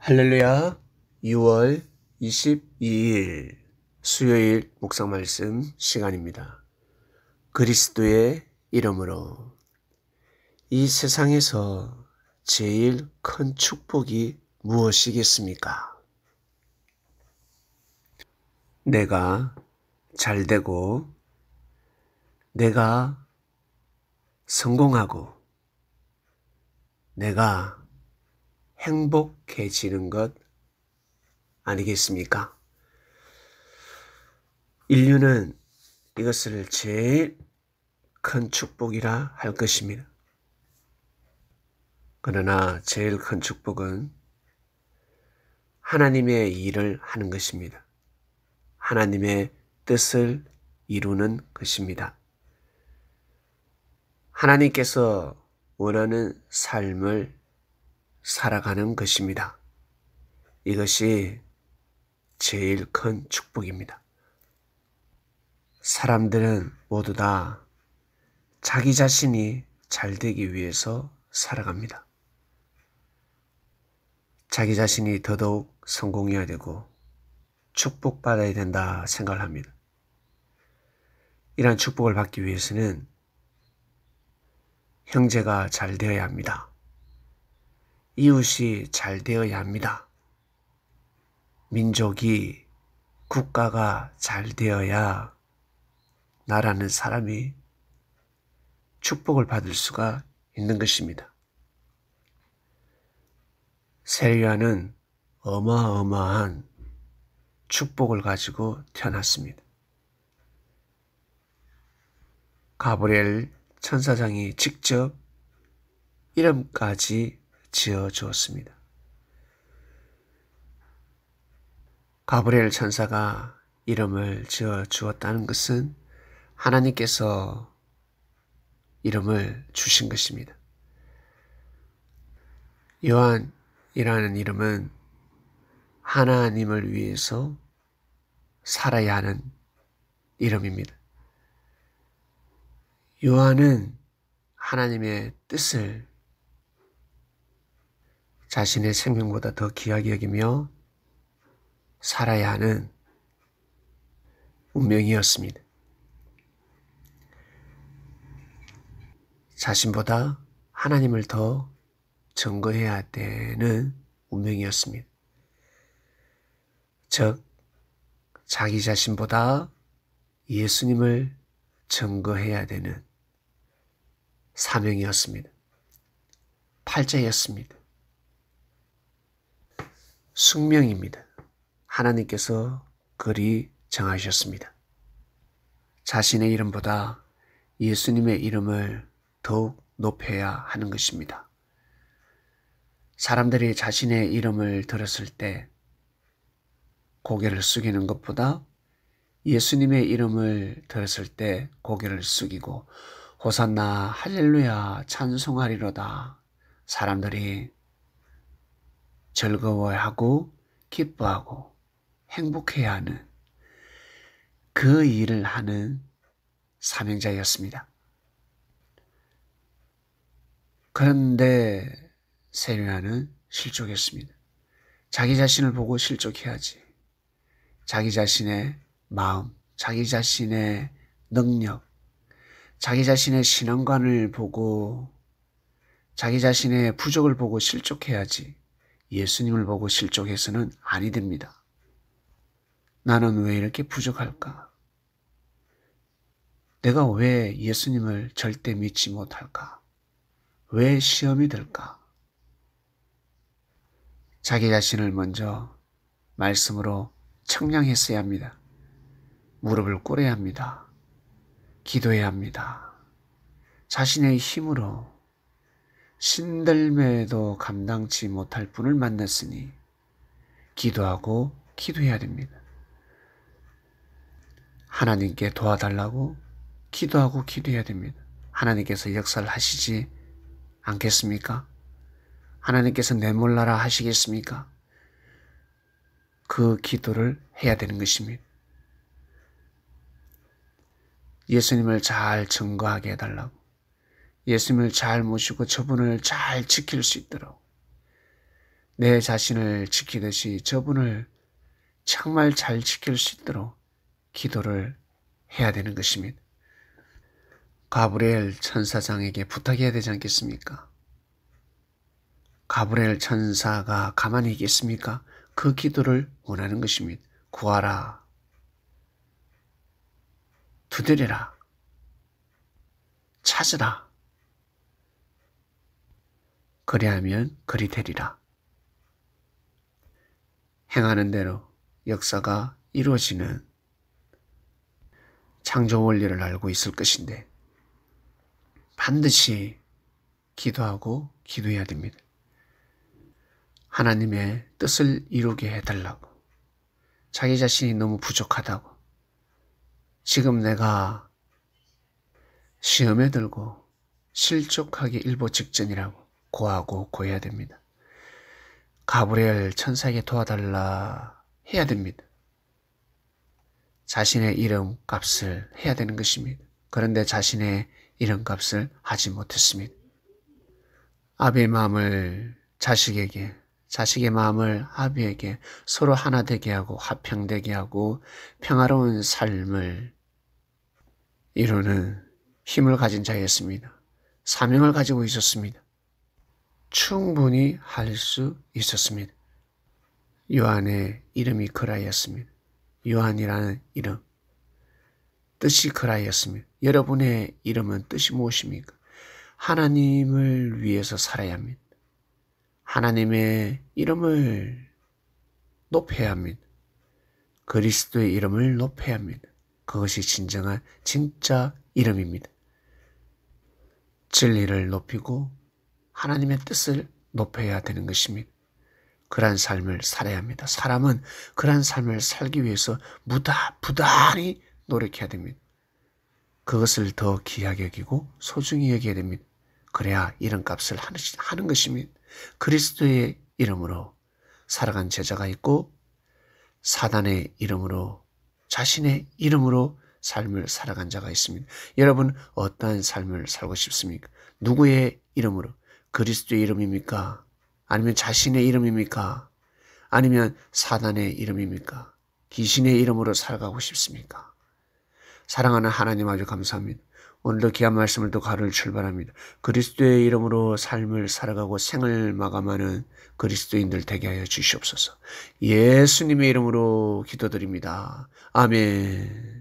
할렐루야. 6월 22일 수요일 묵상 말씀 시간입니다. 그리스도의 이름으로. 이 세상에서 제일 큰 축복이 무엇이겠습니까? 내가 잘되고 내가 성공하고 내가 행복해지는 것 아니겠습니까? 인류는 이것을 제일 큰 축복이라 할 것입니다. 그러나 제일 큰 축복은 하나님의 일을 하는 것입니다. 하나님의 뜻을 이루는 것입니다. 하나님께서 원하는 삶을 살아가는 것입니다. 이것이 제일 큰 축복입니다. 사람들은 모두 다 자기 자신이 잘 되기 위해서 살아갑니다. 자기 자신이 더더욱 성공해야 되고 축복받아야 된다 생각을 합니다. 이러한 축복을 받기 위해서는 형제가 잘 되어야 합니다. 이웃이 잘 되어야 합니다. 민족이, 국가가 잘 되어야 나라는 사람이 축복을 받을 수가 있는 것입니다. 세리야는 어마어마한 축복을 가지고 태어났습니다. 가브리엘 천사장이 직접 이름까지 지어주었습니다. 가브리엘 천사가 이름을 지어주었다는 것은 하나님께서 이름을 주신 것입니다. 요한이라는 이름은 하나님을 위해서 살아야 하는 이름입니다. 요한은 하나님의 뜻을 자신의 생명보다 더 귀하게 여기며 살아야 하는 운명이었습니다. 자신보다 하나님을 더 증거해야 되는 운명이었습니다. 즉, 자기 자신보다 예수님을 증거해야 되는 사명이었습니다. 팔자였습니다. 숙명입니다. 하나님께서 그리 정하셨습니다. 자신의 이름보다 예수님의 이름을 더욱 높여야 하는 것입니다. 사람들이 자신의 이름을 들었을 때 고개를 숙이는 것보다 예수님의 이름을 들었을 때 고개를 숙이고 호산나 할렐루야 찬송하리로다 사람들이 즐거워하고 기뻐하고 행복해야 하는 그 일을 하는 사명자였습니다. 그런데 세리야는 실족했습니다. 자기 자신을 보고 실족해야지. 자기 자신의 마음, 자기 자신의 능력, 자기 자신의 신앙관을 보고 자기 자신의 부족을 보고 실족해야지 예수님을 보고 실족해서는 아니 됩니다. 나는 왜 이렇게 부족할까? 내가 왜 예수님을 절대 믿지 못할까? 왜 시험이 들까? 자기 자신을 먼저 말씀으로 청량했어야 합니다. 무릎을 꿇어야 합니다. 기도해야 합니다. 자신의 힘으로 신들매도 감당치 못할 분을 만났으니 기도하고 기도해야 됩니다. 하나님께 도와달라고 기도하고 기도해야 됩니다. 하나님께서 역사를 하시지 않겠습니까? 하나님께서 내몰라라 하시겠습니까? 그 기도를 해야 되는 것입니다. 예수님을 잘 증거하게 해달라고, 예수님을 잘 모시고 저분을 잘 지킬 수 있도록 내 자신을 지키듯이 저분을 정말 잘 지킬 수 있도록 기도를 해야 되는 것입니다. 가브리엘 천사장에게 부탁해야 되지 않겠습니까? 가브리엘 천사가 가만히 있겠습니까? 그 기도를 원하는 것입니다. 구하라, 두드려라, 찾으라. 그리하면 그리 되리라. 행하는 대로 역사가 이루어지는 창조 원리를 알고 있을 것인데 반드시 기도하고 기도해야 됩니다. 하나님의 뜻을 이루게 해달라고. 자기 자신이 너무 부족하다고. 지금 내가 시험에 들고 실족하기 일보 직전이라고 고하고 고해야 됩니다. 가브리엘 천사에게 도와달라 해야 됩니다. 자신의 이름 값을 해야 되는 것입니다. 그런데 자신의 이름 값을 하지 못했습니다. 아비의 마음을 자식에게, 자식의 마음을 아비에게 서로 하나 되게 하고 화평되게 하고 평화로운 삶을 이루는 힘을 가진 자였습니다. 사명을 가지고 있었습니다. 충분히 할 수 있었습니다. 요한의 이름이 그라였습니다. 요한이라는 이름, 뜻이 그라였습니다. 여러분의 이름은 뜻이 무엇입니까? 하나님을 위해서 살아야 합니다. 하나님의 이름을 높여야 합니다. 그리스도의 이름을 높여야 합니다. 그것이 진정한 진짜 이름입니다. 진리를 높이고 하나님의 뜻을 높여야 되는 것입니다. 그러한 삶을 살아야 합니다. 사람은 그러한 삶을 살기 위해서 부단히 노력해야 됩니다. 그것을 더 귀하게 여기고 소중히 여겨야 됩니다. 그래야 이름값을 하는 것입니다. 그리스도의 이름으로 살아간 제자가 있고 사단의 이름으로 자신의 이름으로 삶을 살아간 자가 있습니다. 여러분 어떠한 삶을 살고 싶습니까? 누구의 이름으로? 그리스도의 이름입니까? 아니면 자신의 이름입니까? 아니면 사단의 이름입니까? 귀신의 이름으로 살아가고 싶습니까? 사랑하는 하나님 아주 감사합니다. 오늘도 귀한 말씀을 또 하루를 출발합니다. 그리스도의 이름으로 삶을 살아가고 생을 마감하는 그리스도인들 되게 하여 주시옵소서. 예수님의 이름으로 기도드립니다. 아멘.